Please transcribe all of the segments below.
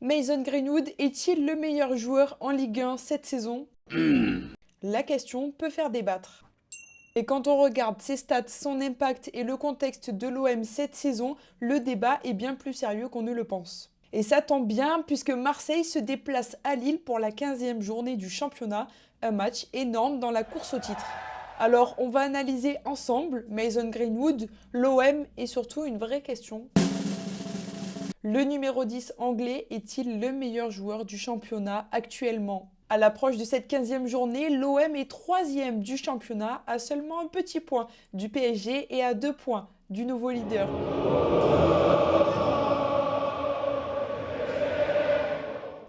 Mason Greenwood est-il le meilleur joueur en Ligue 1 cette saison? La question peut faire débattre. Et quand on regarde ses stats, son impact et le contexte de l'OM cette saison, le débat est bien plus sérieux qu'on ne le pense. Et ça tombe bien puisque Marseille se déplace à Lille pour la 15e journée du championnat, un match énorme dans la course au titre. Alors on va analyser ensemble Mason Greenwood, l'OM et surtout une vraie question. Le numéro 10 anglais est-il le meilleur joueur du championnat actuellement? À l'approche de cette 15e journée, l'OM est 3e du championnat à seulement un petit point du PSG et à 2 points du nouveau leader.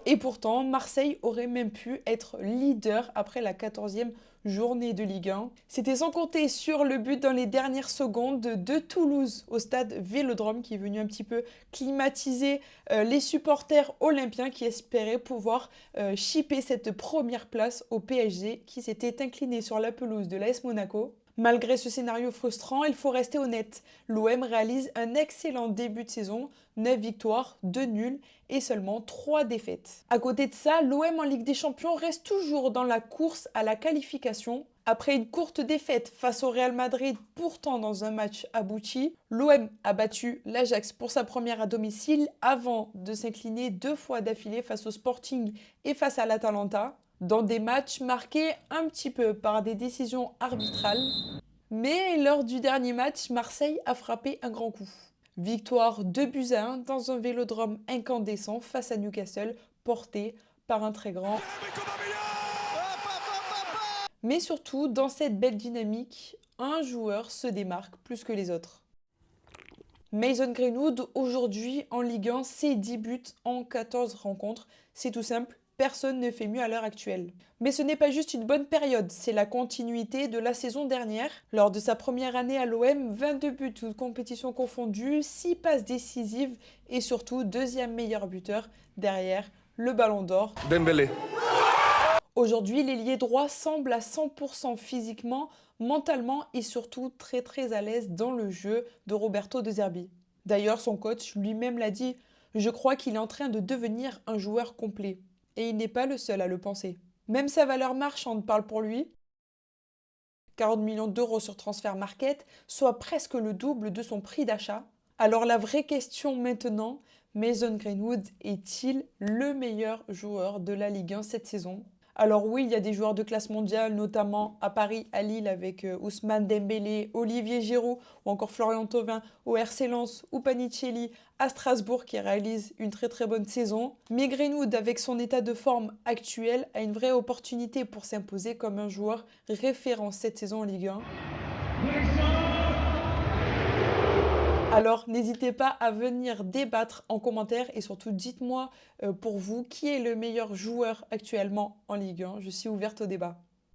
Et pourtant, Marseille aurait même pu être leader après la 14e journée de Ligue 1. C'était sans compter sur le but dans les dernières secondes de Toulouse au stade Vélodrome qui est venu un petit peu climatiser les supporters olympiens qui espéraient pouvoir chipper cette première place au PSG qui s'était incliné sur la pelouse de l'AS Monaco. Malgré ce scénario frustrant, il faut rester honnête. L'OM réalise un excellent début de saison, 9 victoires, 2 nuls et seulement 3 défaites. À côté de ça, l'OM en Ligue des Champions reste toujours dans la course à la qualification. Après une courte défaite face au Real Madrid, pourtant dans un match abouti, l'OM a battu l'Ajax pour sa première à domicile avant de s'incliner 2 fois d'affilée face au Sporting et face à l'Atalanta, dans des matchs marqués un petit peu par des décisions arbitrales. Mais lors du dernier match, Marseille a frappé un grand coup. Victoire 2-1 dans un vélodrome incandescent face à Newcastle, porté par un très grand. Mais surtout, dans cette belle dynamique, un joueur se démarque plus que les autres. Mason Greenwood, aujourd'hui en Ligue 1, c'est 10 buts en 14 rencontres. C'est tout simple, personne ne fait mieux à l'heure actuelle. Mais ce n'est pas juste une bonne période, c'est la continuité de la saison dernière. Lors de sa première année à l'OM, 22 buts toutes compétitions confondues, 6 passes décisives et surtout deuxième meilleur buteur derrière le Ballon d'Or. Dembélé. Aujourd'hui, l'ailier droit semble à 100% physiquement, mentalement et surtout très à l'aise dans le jeu de Roberto De Zerbi. D'ailleurs, son coach lui-même l'a dit, je crois qu'il est en train de devenir un joueur complet. Et il n'est pas le seul à le penser. Même sa valeur marchande parle pour lui. 40 millions d'euros sur Transfer Market, soit presque le double de son prix d'achat. Alors la vraie question maintenant, Mason Greenwood est-il le meilleur joueur de la Ligue 1 cette saison? Alors oui, il y a des joueurs de classe mondiale, notamment à Paris, à Lille, avec Ousmane Dembélé, Olivier Giroud ou encore Florian Thauvin au RC Lens ou Panicelli à Strasbourg qui réalise une très bonne saison. Mais Greenwood, avec son état de forme actuel, a une vraie opportunité pour s'imposer comme un joueur référent cette saison en Ligue 1. Alors n'hésitez pas à venir débattre en commentaire et surtout dites-moi pour vous qui est le meilleur joueur actuellement en Ligue 1. Je suis ouverte au débat.